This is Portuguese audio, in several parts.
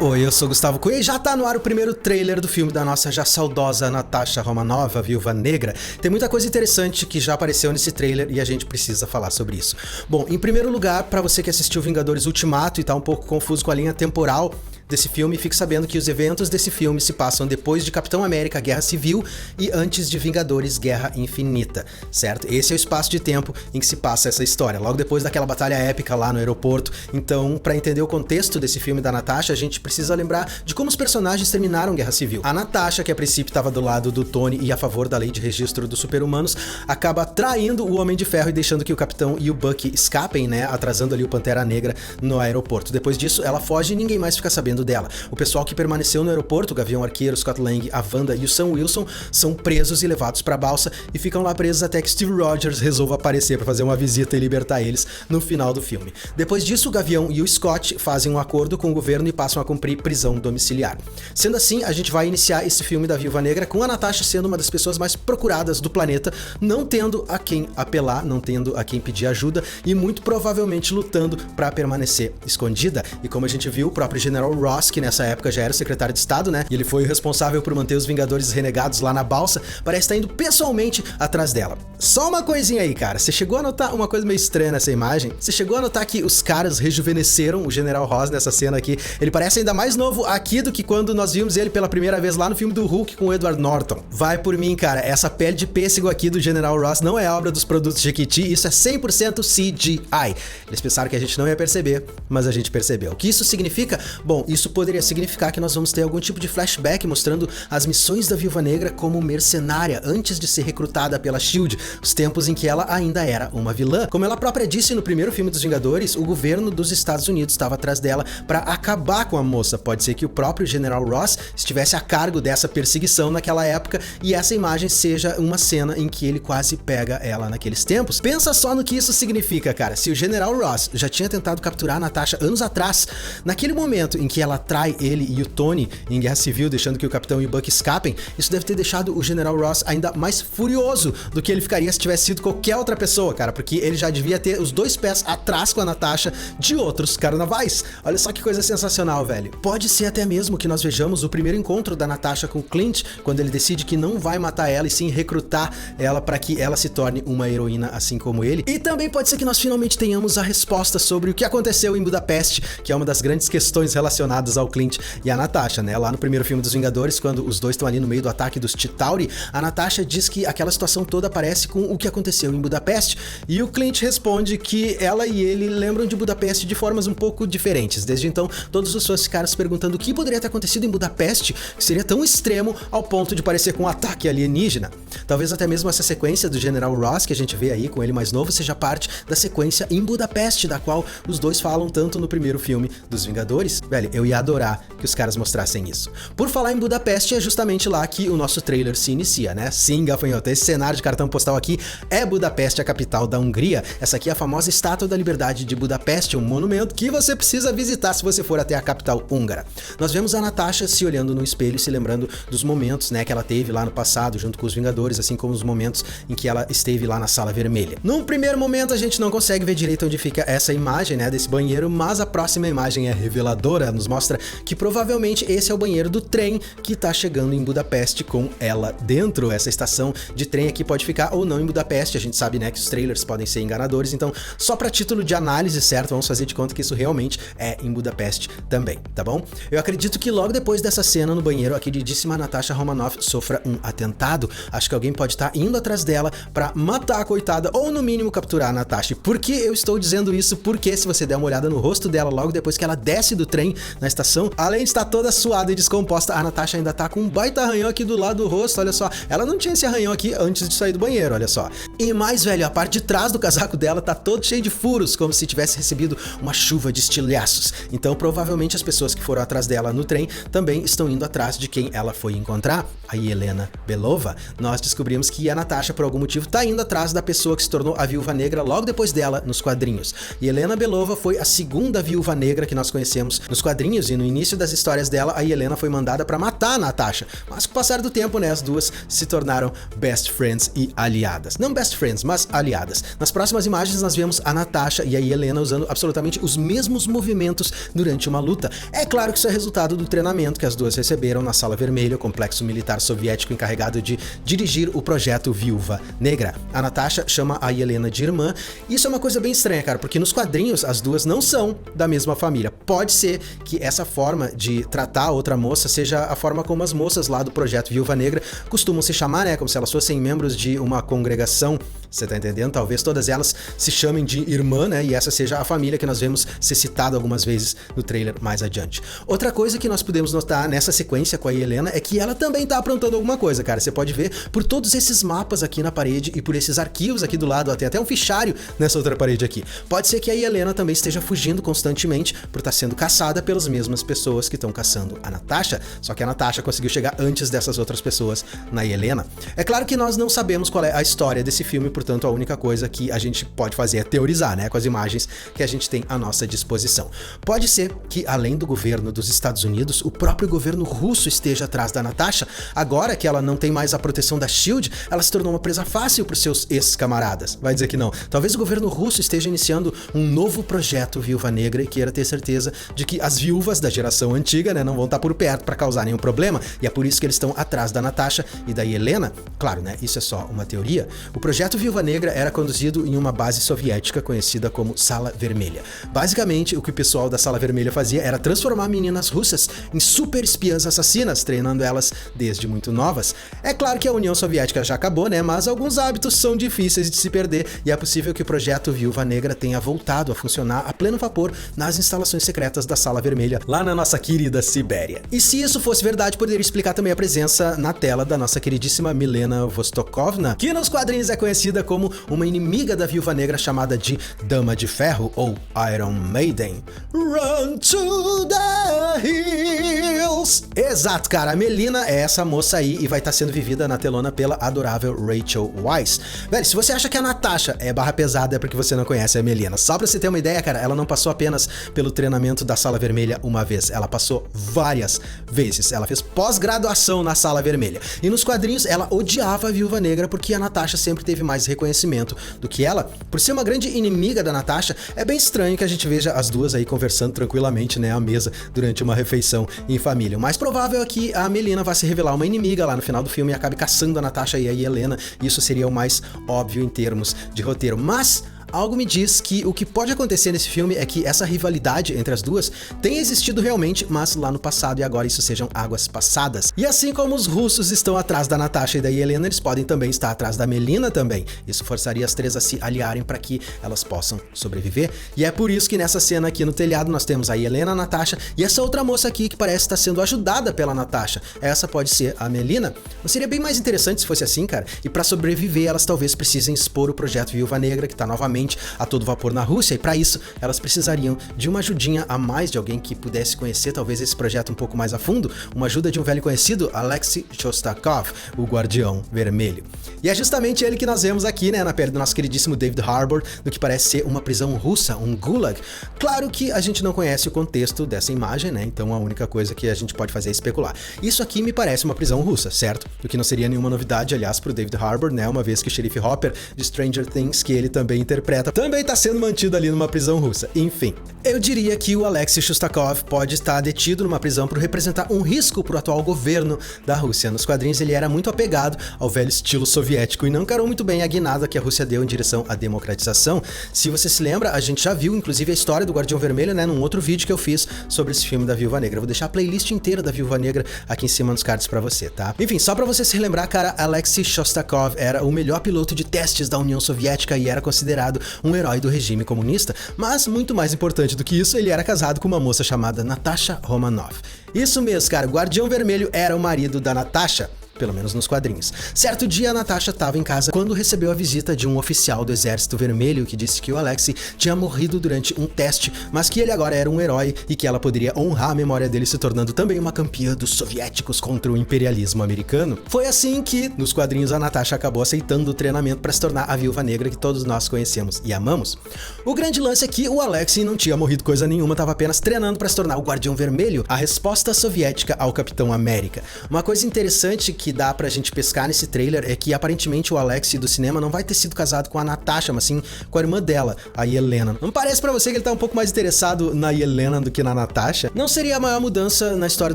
Oi, eu sou Gustavo Cunha e já tá no ar o primeiro trailer do filme da nossa já saudosa Natasha Romanoff, a Viúva Negra. Tem muita coisa interessante que já apareceu nesse trailer e a gente precisa falar sobre isso. Bom, em primeiro lugar, pra você que assistiu Vingadores Ultimato e tá um pouco confuso com a linha temporal desse filme, fique sabendo que os eventos desse filme se passam depois de Capitão América Guerra Civil e antes de Vingadores Guerra Infinita, certo? Esse é o espaço de tempo em que se passa essa história, logo depois daquela batalha épica lá no aeroporto. Então, pra entender o contexto desse filme da Natasha, a gente precisa lembrar de como os personagens terminaram Guerra Civil. A Natasha, que a princípio estava do lado do Tony e a favor da lei de registro dos super-humanos, acaba traindo o Homem de Ferro e deixando que o Capitão e o Bucky escapem, né, atrasando ali o Pantera Negra no aeroporto. Depois disso, ela foge e ninguém mais fica sabendo dela. O pessoal que permaneceu no aeroporto, o Gavião Arqueiro, Scott Lang, a Wanda e o Sam Wilson, são presos e levados pra balsa e ficam lá presos até que Steve Rogers resolva aparecer pra fazer uma visita e libertar eles no final do filme. Depois disso, o Gavião e o Scott fazem um acordo com o governo e passam a cumprir prisão domiciliar. Sendo assim, a gente vai iniciar esse filme da Viúva Negra com a Natasha sendo uma das pessoas mais procuradas do planeta, não tendo a quem apelar, não tendo a quem pedir ajuda e muito provavelmente lutando pra permanecer escondida. E como a gente viu, o próprio General Ross, que nessa época já era o secretário de Estado, né? E ele foi o responsável por manter os Vingadores renegados lá na balsa, parece estar indo pessoalmente atrás dela. Só uma coisinha aí, cara. Você chegou a notar uma coisa meio estranha nessa imagem? Você chegou a notar que os caras rejuvenesceram o General Ross nessa cena aqui? Ele parece ainda mais novo aqui do que quando nós vimos ele pela primeira vez lá no filme do Hulk com o Edward Norton. Vai por mim, cara. Essa pele de pêssego aqui do General Ross não é obra dos produtos Jequiti, isso é 100% CGI. Eles pensaram que a gente não ia perceber, mas a gente percebeu. O que isso significa? Bom, isso poderia significar que nós vamos ter algum tipo de flashback mostrando as missões da Viúva Negra como mercenária antes de ser recrutada pela SHIELD, os tempos em que ela ainda era uma vilã. Como ela própria disse no primeiro filme dos Vingadores, o governo dos Estados Unidos estava atrás dela para acabar com a moça. Pode ser que o próprio General Ross estivesse a cargo dessa perseguição naquela época e essa imagem seja uma cena em que ele quase pega ela naqueles tempos. Pensa só no que isso significa, cara. Se o General Ross já tinha tentado capturar a Natasha anos atrás, naquele momento em que ela trai ele e o Tony em Guerra Civil, deixando que o Capitão e o Bucky escapem, isso deve ter deixado o General Ross ainda mais furioso do que ele ficaria se tivesse sido qualquer outra pessoa, cara, porque ele já devia ter os dois pés atrás com a Natasha de outros carnavais. Olha só que coisa sensacional, velho. Pode ser até mesmo que nós vejamos o primeiro encontro da Natasha com o Clint, quando ele decide que não vai matar ela e sim recrutar ela para que ela se torne uma heroína assim como ele. E também pode ser que nós finalmente tenhamos a resposta sobre o que aconteceu em Budapeste, que é uma das grandes questões relacionadas ao Clint e a Natasha, né? Lá no primeiro filme dos Vingadores, quando os dois estão ali no meio do ataque dos Chitauri, a Natasha diz que aquela situação toda parece com o que aconteceu em Budapeste, e o Clint responde que ela e ele lembram de Budapeste de formas um pouco diferentes. Desde então, todos os fãs ficaram se perguntando o que poderia ter acontecido em Budapeste que seria tão extremo ao ponto de parecer com um ataque alienígena. Talvez até mesmo essa sequência do General Ross que a gente vê aí com ele mais novo seja parte da sequência em Budapeste, da qual os dois falam tanto no primeiro filme dos Vingadores. Velho, eu ia adorar que os caras mostrassem isso. Por falar em Budapeste, é justamente lá que o nosso trailer se inicia, né? Sim, gafanhoto, esse cenário de cartão postal aqui é Budapeste, a capital da Hungria. Essa aqui é a famosa Estátua da Liberdade de Budapeste, um monumento que você precisa visitar se você for até a capital húngara. Nós vemos a Natasha se olhando no espelho e se lembrando dos momentos, né, que ela teve lá no passado junto com os Vingadores, assim como os momentos em que ela esteve lá na Sala Vermelha. Num primeiro momento a gente não consegue ver direito onde fica essa imagem, né, desse banheiro, mas a próxima imagem é reveladora, nos mostra que provavelmente esse é o banheiro do trem que tá chegando em Budapeste com ela dentro. Essa estação de trem aqui pode ficar ou não em Budapeste, a gente sabe, né, que os trailers podem ser enganadores, então só pra título de análise, certo, vamos fazer de conta que isso realmente é em Budapeste também, tá bom? Eu acredito que logo depois dessa cena no banheiro, a queridíssima Natasha Romanoff sofra um atentado. Acho que alguém pode estar indo atrás dela pra matar a coitada ou no mínimo capturar a Natasha. Por que eu estou dizendo isso? Porque se você der uma olhada no rosto dela logo depois que ela desce do trem na estação, além de estar toda suada e descomposta, a Natasha ainda tá com um baita arranhão aqui do lado do rosto, olha só. Ela não tinha esse arranhão aqui antes de sair do banheiro, olha só. E mais, velho, a parte de trás do casaco dela tá todo cheio de furos, como se tivesse recebido uma chuva de estilhaços. Então, provavelmente as pessoas que foram atrás dela no trem também estão indo atrás de quem ela foi encontrar, a Yelena Belova. Nós descobrimos que a Natasha, por algum motivo, tá indo atrás da pessoa que se tornou a Viúva Negra logo depois dela nos quadrinhos. Yelena Belova foi a segunda Viúva Negra que nós conhecemos nos quadrinhos quadrinhos e no início das histórias dela, a Yelena foi mandada pra matar a Natasha. Mas com o passar do tempo, né, as duas se tornaram best friends e aliadas. Não best friends, mas aliadas. Nas próximas imagens nós vemos a Natasha e a Yelena usando absolutamente os mesmos movimentos durante uma luta. É claro que isso é resultado do treinamento que as duas receberam na Sala Vermelha, o complexo militar soviético encarregado de dirigir o projeto Viúva Negra. A Natasha chama a Yelena de irmã. Isso é uma coisa bem estranha, cara, porque nos quadrinhos as duas não são da mesma família. Pode ser que essa forma de tratar a outra moça seja a forma como as moças lá do projeto Viúva Negra costumam se chamar, né? Como se elas fossem membros de uma congregação. Você tá entendendo? Talvez todas elas se chamem de irmã, né? E essa seja a família que nós vemos ser citada algumas vezes no trailer mais adiante. Outra coisa que nós podemos notar nessa sequência com a Yelena é que ela também tá aprontando alguma coisa, cara. Você pode ver por todos esses mapas aqui na parede e por esses arquivos aqui do lado, até um fichário nessa outra parede aqui. Pode ser que a Yelena também esteja fugindo constantemente por estar sendo caçada pelas mesmas pessoas que estão caçando a Natasha, só que a Natasha conseguiu chegar antes dessas outras pessoas na Yelena. É claro que nós não sabemos qual é a história desse filme, portanto a única coisa que a gente pode fazer é teorizar, né, com as imagens que a gente tem à nossa disposição. Pode ser que além do governo dos Estados Unidos, o próprio governo russo esteja atrás da Natasha. Agora que ela não tem mais a proteção da SHIELD, ela se tornou uma presa fácil para os seus ex-camaradas. Vai dizer que não. Talvez o governo russo esteja iniciando um novo projeto Viúva Negra e queira ter certeza de que as viúvas da geração antiga, né, não vão estar por perto para causar nenhum problema, e é por isso que eles estão atrás da Natasha e da Yelena. Claro, né, isso é só uma teoria. O projeto Viúva Negra era conduzido em uma base soviética conhecida como Sala Vermelha. Basicamente, o que o pessoal da Sala Vermelha fazia era transformar meninas russas em super espiãs assassinas, treinando elas desde muito novas. É claro que a União Soviética já acabou, né, mas alguns hábitos são difíceis de se perder e é possível que o projeto Viúva Negra tenha voltado a funcionar a pleno vapor nas instalações secretas da Sala Vermelha, lá na nossa querida Sibéria. E se isso fosse verdade, poderia explicar também a presença na tela da nossa queridíssima Milena Vostokovna, que nos quadrinhos é conhecida como uma inimiga da Viúva Negra chamada de Dama de Ferro ou Iron Maiden. Run to the hills! Exato, cara, a Melina é essa moça aí e vai estar sendo vivida na telona pela adorável Rachel Weisz. Velho, se você acha que a Natasha é barra pesada é porque você não conhece a Melina. Só pra você ter uma ideia, cara, ela não passou apenas pelo treinamento da Sala Vermelha uma vez, ela passou várias vezes. Ela fez pós-graduação na Sala Vermelha. E nos quadrinhos ela odiava a Viúva Negra porque a Natasha sempre teve mais reconhecimento do que ela. Por ser uma grande inimiga da Natasha, é bem estranho que a gente veja as duas aí conversando tranquilamente, né, à mesa durante uma refeição em família. O mais provável é que a Melina vá se revelar uma inimiga lá no final do filme e acabe caçando a Natasha e a Yelena. Isso seria o mais óbvio em termos de roteiro. Mas algo me diz que o que pode acontecer nesse filme é que essa rivalidade entre as duas tenha existido realmente, mas lá no passado, e agora isso sejam águas passadas. E assim como os russos estão atrás da Natasha e da Yelena, eles podem também estar atrás da Melina também. Isso forçaria as três a se aliarem para que elas possam sobreviver. E é por isso que nessa cena aqui no telhado nós temos a Yelena, a Natasha e essa outra moça aqui que parece estar sendo ajudada pela Natasha. Essa pode ser a Melina. Não seria bem mais interessante se fosse assim, cara? E para sobreviver, elas talvez precisem expor o projeto Viúva Negra, que tá novamente a todo vapor na Rússia, e para isso elas precisariam de uma ajudinha a mais, de alguém que pudesse conhecer talvez esse projeto um pouco mais a fundo, uma ajuda de um velho conhecido, Alexei Shostakov, o Guardião Vermelho. E é justamente ele que nós vemos aqui, né, na pele do nosso queridíssimo David Harbour, do que parece ser uma prisão russa, um gulag. Claro que a gente não conhece o contexto dessa imagem, né, então a única coisa que a gente pode fazer é especular. Isso aqui me parece uma prisão russa, certo? O que não seria nenhuma novidade, aliás, pro David Harbour, né, uma vez que o xerife Hopper de Stranger Things, que ele também interpreta, também tá sendo mantido ali numa prisão russa. Enfim, eu diria que o Alexei Shostakov pode estar detido numa prisão por representar um risco pro atual governo da Rússia. Nos quadrinhos ele era muito apegado ao velho estilo soviético e não encarou muito bem a guinada que a Rússia deu em direção à democratização. Se você se lembra, a gente já viu inclusive a história do Guardião Vermelho, né, num outro vídeo que eu fiz sobre esse filme da Viúva Negra. Eu vou deixar a playlist inteira da Viúva Negra aqui em cima nos cards pra você, tá? Enfim, só pra você se relembrar, cara, Alexei Shostakov era o melhor piloto de testes da União Soviética e era considerado um herói do regime comunista, mas muito mais importante do que isso, ele era casado com uma moça chamada Natasha Romanoff. Isso mesmo, cara, o Guardião Vermelho era o marido da Natasha. pelo menos nos quadrinhos. Certo dia, a Natasha estava em casa quando recebeu a visita de um oficial do Exército Vermelho que disse que o Alexei tinha morrido durante um teste, mas que ele agora era um herói e que ela poderia honrar a memória dele se tornando também uma campeã dos soviéticos contra o imperialismo americano. Foi assim que, nos quadrinhos, a Natasha acabou aceitando o treinamento para se tornar a Viúva Negra que todos nós conhecemos e amamos. O grande lance é que o Alexei não tinha morrido coisa nenhuma, estava apenas treinando para se tornar o Guardião Vermelho, a resposta soviética ao Capitão América. Uma coisa interessante que dá pra gente pescar nesse trailer é que aparentemente o Alexei do cinema não vai ter sido casado com a Natasha, mas sim com a irmã dela, a Yelena. Não parece pra você que ele tá um pouco mais interessado na Yelena do que na Natasha? Não seria a maior mudança na história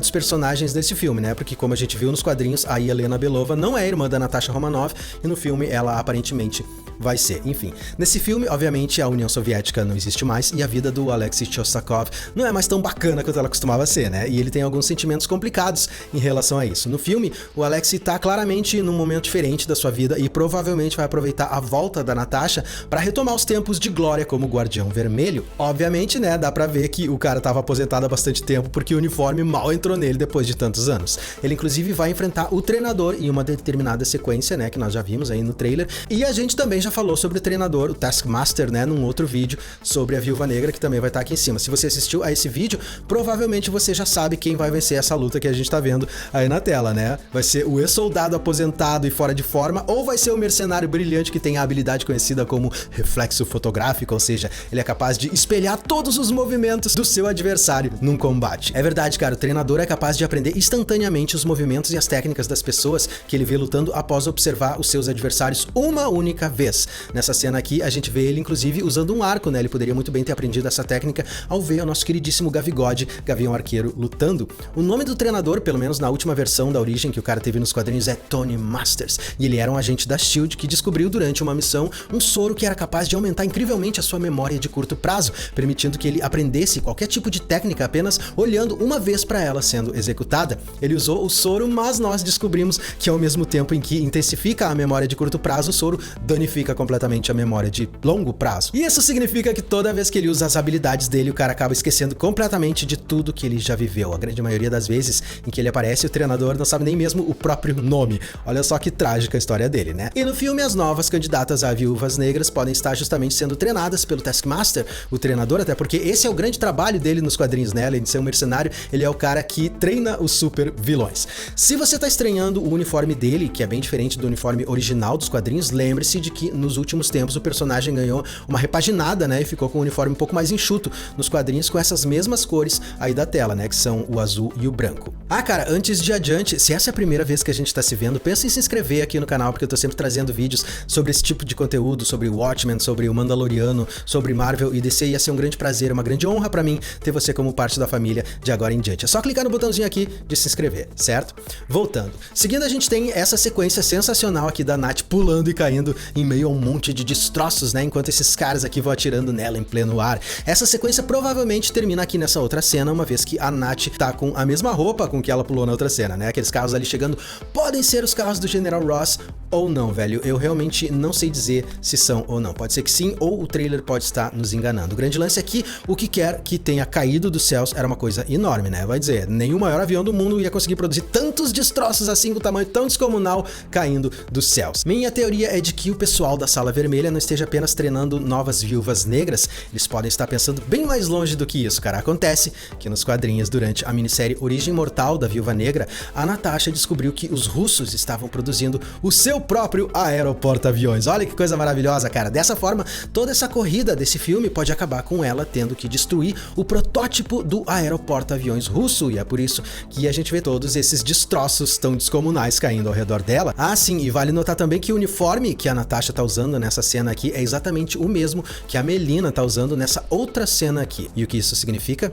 dos personagens desse filme, né? Porque como a gente viu nos quadrinhos, a Yelena Belova não é irmã da Natasha Romanoff e no filme ela aparentemente vai ser. Enfim, nesse filme, obviamente, a União Soviética não existe mais e a vida do Alexei Chosakov não é mais tão bacana quanto ela costumava ser, né? E ele tem alguns sentimentos complicados em relação a isso. No filme, o Alexei tá claramente num momento diferente da sua vida e provavelmente vai aproveitar a volta da Natasha para retomar os tempos de glória como Guardião Vermelho. Obviamente, né, dá pra ver que o cara tava aposentado há bastante tempo porque o uniforme mal entrou nele depois de tantos anos. Ele inclusive vai enfrentar o treinador em uma determinada sequência, né, que nós já vimos aí no trailer, e a gente também já falou sobre o treinador, o Taskmaster, né, num outro vídeo sobre a Viúva Negra, que também vai estar aqui em cima. Se você assistiu a esse vídeo, provavelmente você já sabe quem vai vencer essa luta que a gente tá vendo aí na tela, né? Vai ser o ex-soldado aposentado e fora de forma, ou vai ser o mercenário brilhante que tem a habilidade conhecida como reflexo fotográfico, ou seja, ele é capaz de espelhar todos os movimentos do seu adversário num combate. É verdade, cara, o treinador é capaz de aprender instantaneamente os movimentos e as técnicas das pessoas que ele vê lutando após observar os seus adversários uma única vez. Nessa cena aqui, a gente vê ele, inclusive, usando um arco, né? Ele poderia muito bem ter aprendido essa técnica ao ver o nosso queridíssimo Gavigode, Gavião Arqueiro, lutando. O nome do treinador, pelo menos na última versão da origem que o cara teve nos quadrinhos, é Tony Masters. E ele era um agente da SHIELD que descobriu durante uma missão um soro que era capaz de aumentar incrivelmente a sua memória de curto prazo, permitindo que ele aprendesse qualquer tipo de técnica apenas olhando uma vez para ela sendo executada. Ele usou o soro, mas nós descobrimos que ao mesmo tempo em que intensifica a memória de curto prazo, o soro danifica completamente a memória de longo prazo. E isso significa que toda vez que ele usa as habilidades dele, o cara acaba esquecendo completamente de tudo que ele já viveu. A grande maioria das vezes em que ele aparece, o treinador não sabe nem mesmo o próprio nome. Olha só que trágica a história dele, né? E no filme, as novas candidatas a Viúvas Negras podem estar justamente sendo treinadas pelo Taskmaster, o treinador, até porque esse é o grande trabalho dele nos quadrinhos, né? Além de ser um mercenário, ele é o cara que treina os super vilões. Se você tá estranhando o uniforme dele, que é bem diferente do uniforme original dos quadrinhos, lembre-se de que nos últimos tempos o personagem ganhou uma repaginada, né, e ficou com um uniforme um pouco mais enxuto nos quadrinhos com essas mesmas cores aí da tela, né, que são o azul e o branco. Ah, cara, antes de adiante, se essa é a primeira vez que a gente tá se vendo, pensa em se inscrever aqui no canal, porque eu tô sempre trazendo vídeos sobre esse tipo de conteúdo, sobre o Watchmen, sobre o Mandaloriano, sobre Marvel e DC. Ia ser um grande prazer, uma grande honra pra mim ter você como parte da família de agora em diante. É só clicar no botãozinho aqui de se inscrever, certo? Voltando. Seguindo, a gente tem essa sequência sensacional aqui da Nath pulando e caindo em meio a um monte de destroços, né, enquanto esses caras aqui vão atirando nela em pleno ar. Essa sequência provavelmente termina aqui nessa outra cena, uma vez que a Nath tá com a mesma roupa com que ela pulou na outra cena, né? Aqueles carros ali chegando podem ser os carros do General Ross ou não, velho. Eu realmente não sei dizer se são ou não. Pode ser que sim, ou o trailer pode estar nos enganando. O grande lance é que o que quer que tenha caído dos céus era uma coisa enorme, né? Vai dizer, nenhum maior avião do mundo ia conseguir produzir tantos destroços assim com tamanho tão descomunal caindo dos céus. Minha teoria é de que o pessoal da Sala Vermelha não esteja apenas treinando novas viúvas negras, eles podem estar pensando bem mais longe do que isso, cara. Acontece que nos quadrinhos, durante a minissérie Origem Mortal da Viúva Negra, a Natasha descobriu que os russos estavam produzindo o seu próprio aeroporta-aviões. Olha que coisa maravilhosa, cara. Dessa forma, toda essa corrida desse filme pode acabar com ela tendo que destruir o protótipo do aeroporta-aviões russo, e é por isso que a gente vê todos esses destroços tão descomunais caindo ao redor dela. Ah, sim, e vale notar também que o uniforme que a Natasha tá usando nessa cena aqui é exatamente o mesmo que a Melina tá usando nessa outra cena aqui. E o que isso significa?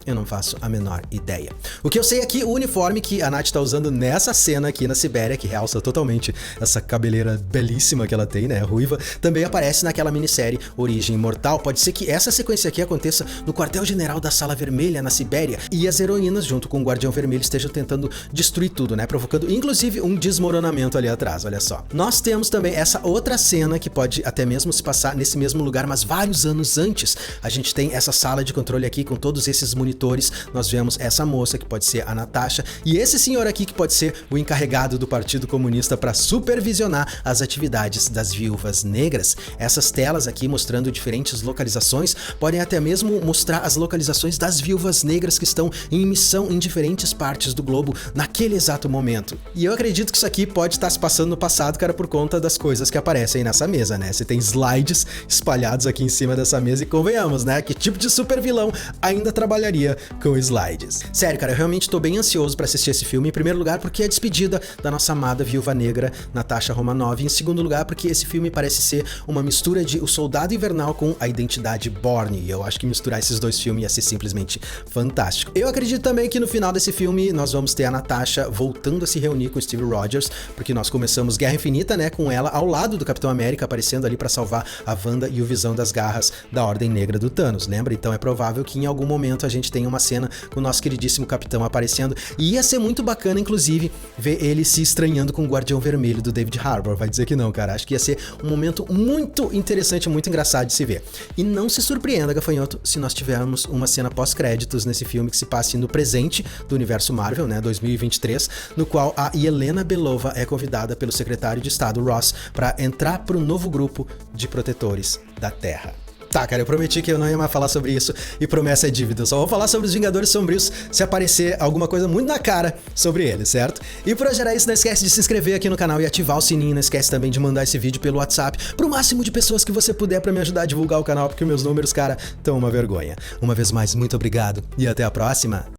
Eu não faço a menor ideia. O que eu sei é que o uniforme que a Nath tá usando nessa cena aqui na Sibéria, que realça totalmente essa cabeleira belíssima que ela tem, né, ruiva, também aparece naquela minissérie Origem Mortal. Pode ser que essa sequência aqui aconteça no quartel-general da Sala Vermelha, na Sibéria, e as heroínas, junto com o Guardião Vermelho, estejam tentando destruir tudo, né, provocando inclusive um desmoronamento ali atrás, olha só. Nós temos também essa outra cena que pode até mesmo se passar nesse mesmo lugar, mas vários anos antes. A gente tem essa sala de controle aqui com todos esses monitores monitores nós vemos essa moça que pode ser a Natasha e esse senhor aqui que pode ser o encarregado do Partido Comunista para supervisionar as atividades das viúvas negras. Essas telas aqui mostrando diferentes localizações podem até mesmo mostrar as localizações das viúvas negras que estão em missão em diferentes partes do globo naquele exato momento. E eu acredito que isso aqui pode estar se passando no passado, cara, por conta das coisas que aparecem nessa mesa, né? Você tem slides espalhados aqui em cima dessa mesa e convenhamos, né? Que tipo de super vilão ainda trabalharia com slides? Sério, cara, eu realmente tô bem ansioso pra assistir esse filme, em primeiro lugar porque é a despedida da nossa amada viúva negra Natasha Romanoff, e em segundo lugar porque esse filme parece ser uma mistura de O Soldado Invernal com A Identidade Bourne, e eu acho que misturar esses dois filmes ia ser simplesmente fantástico. Eu acredito também que no final desse filme nós vamos ter a Natasha voltando a se reunir com o Steve Rogers, porque nós começamos Guerra Infinita, né, com ela ao lado do Capitão América, aparecendo ali pra salvar a Wanda e o Visão das garras da Ordem Negra do Thanos, lembra? Então é provável que em algum momento a gente tenha uma cena com o nosso queridíssimo Capitão aparecendo, e ia ser muito bacana, inclusive, ver ele se estranhando com o Guardião Vermelho do David Harbour. Vai dizer que não, cara. Acho que ia ser um momento muito interessante, muito engraçado de se ver. E não se surpreenda, gafanhoto, se nós tivermos uma cena pós-créditos nesse filme que se passe no presente do universo Marvel, né, 2023, no qual a Yelena Belova é convidada pelo secretário de Estado Ross para entrar para o novo grupo de protetores da Terra. Tá, cara, eu prometi que eu não ia mais falar sobre isso e promessa é dívida. Eu só vou falar sobre os Vingadores Sombrios se aparecer alguma coisa muito na cara sobre eles, certo? E pra gerar isso, não esquece de se inscrever aqui no canal e ativar o sininho. Não esquece também de mandar esse vídeo pelo WhatsApp pro máximo de pessoas que você puder pra me ajudar a divulgar o canal, porque meus números, cara, estão uma vergonha. Uma vez mais, muito obrigado e até a próxima.